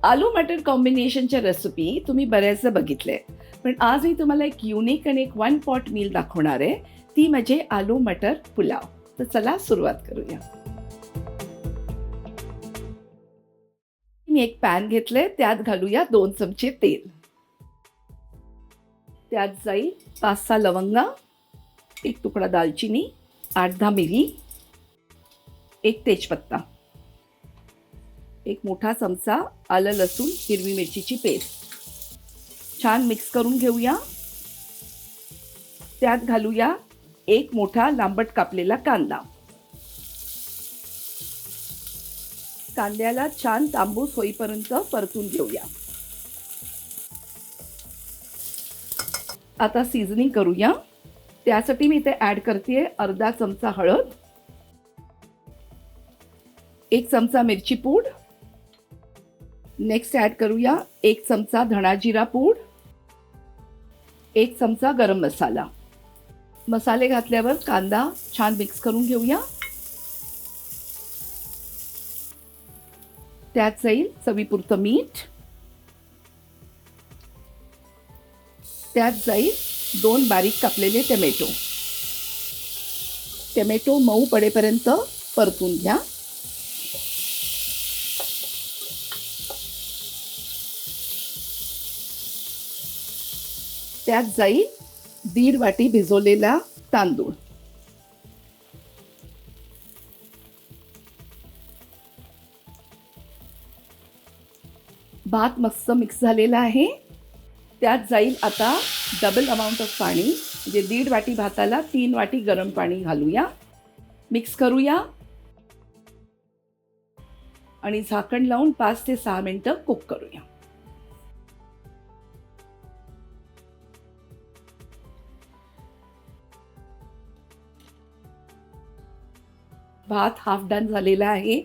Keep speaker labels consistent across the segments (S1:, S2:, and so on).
S1: आलू मटर कॉम्बिनेशनच्या recipe तुम्ही बऱ्याचदा बघितले, पण आज मी तुम्हाला एक युनिक आणि एक वन पॉट मील दाखवणार आहे. ती म्हणजे आलू मटर पुलाव. तर चला सुरुवात करूया. मी एक पॅन घेतले, त्यात घालूया 2 चमचे तेल. त्यात जाईल 5-6 लवंगा, एक तुकडा दालचिनी, 8-10 मिरी, एक तेजपत्ता, एक मोठा चमचा आलं लसूण हिरवी मिरचीची पेस्ट. छान मिक्स करून घेऊया. त्यात घालूया एक मोठा लांबट कापलेला कांदा. कांद्याला छान तांबूस होईपर्यंत परतून घेऊया. आता सीझनिंग करूया. त्यासाठी मी इथे ॲड करते अर्धा चमचा हळद, 1 चमचा मिरची पूड. नेक्स्ट ॲड करूया 1 चमचा धणा जिरा पूड, 1 चमचा गरम मसाला. मसाले घातल्यावर कांदा छान मिक्स करून घेऊया. त्यात जाईल चवीपुरतं मीठ. त्यात जाईल 2 बारीक कापलेले टोमॅटो. टोमॅटो मऊ पडेपर्यंत परतून घ्या. त्यात जाईल 1.5 वाटी भिजवलेला तांदूळ. भात मस्त मिक्स झालेला आहे. त्यात जाईल आता डबल अमाऊंट ऑफ पाणी, म्हणजे 1.5 वाटी भाताला 3 वाटी गरम पाणी घालूया. मिक्स करूया आणि झाकण लावून 5 ते 6 मिनिटं कुक करूया. भात हाफ डन झालेला आहे.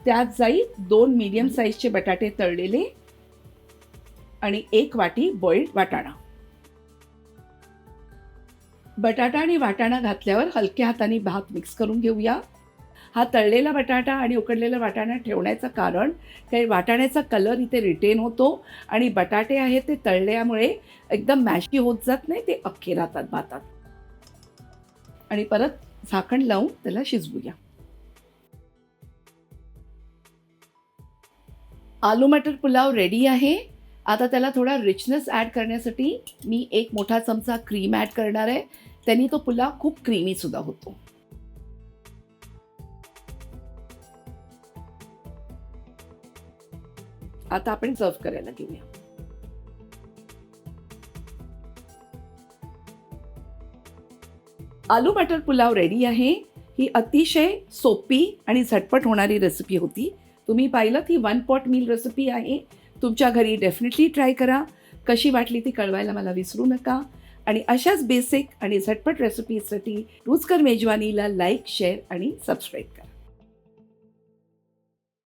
S1: त्यात जाईल 2 मीडियम साईजचे बटाटे तळलेले आणि 1 वाटी बॉइल्ड वाटाणा. बटाटा आणि वाटाणा घातल्यावर हलक्या हाताने भात मिक्स करून घेऊया. हा तळलेला बटाटा आणि उकडलेला वाटाणा ठेवण्याचं कारण काही वाटाण्याचा कलर इथे रिटेन होतो आणि बटाटे आहेत ते तळल्यामुळे एकदम मॅशी होत जात नाही, ते अख्खे राहतात भातात. आणि परत झाकण लावून त्याला शिजवूया. आलू मटर पुलाव रेडी आहे. आता त्याला थोडा रिचनेस ॲड करण्यासाठी मी 1 मोठा चमचा क्रीम ॲड करणार आहे. त्यांनी तो पुलाव खूप क्रीमीसुद्धा होतो. आता आपण सर्व करायला घेऊया. आलू मटर पुलाव रेडी आहे. ही अतिशय सोपी आणि झटपट होणारी रेसिपी होती. तुम्ही पाहिलं, ही वन पॉट मील रेसिपी आहे. तुमच्या घरी डेफिनेटली ट्राय करा. कशी वाटली ती कळवायला मला विसरू नका. आणि अशाच बेसिक आणि झटपट रेसिपीसाठी रुचकर मेजवानीला लाईक, शेअर आणि सबस्क्राईब करा.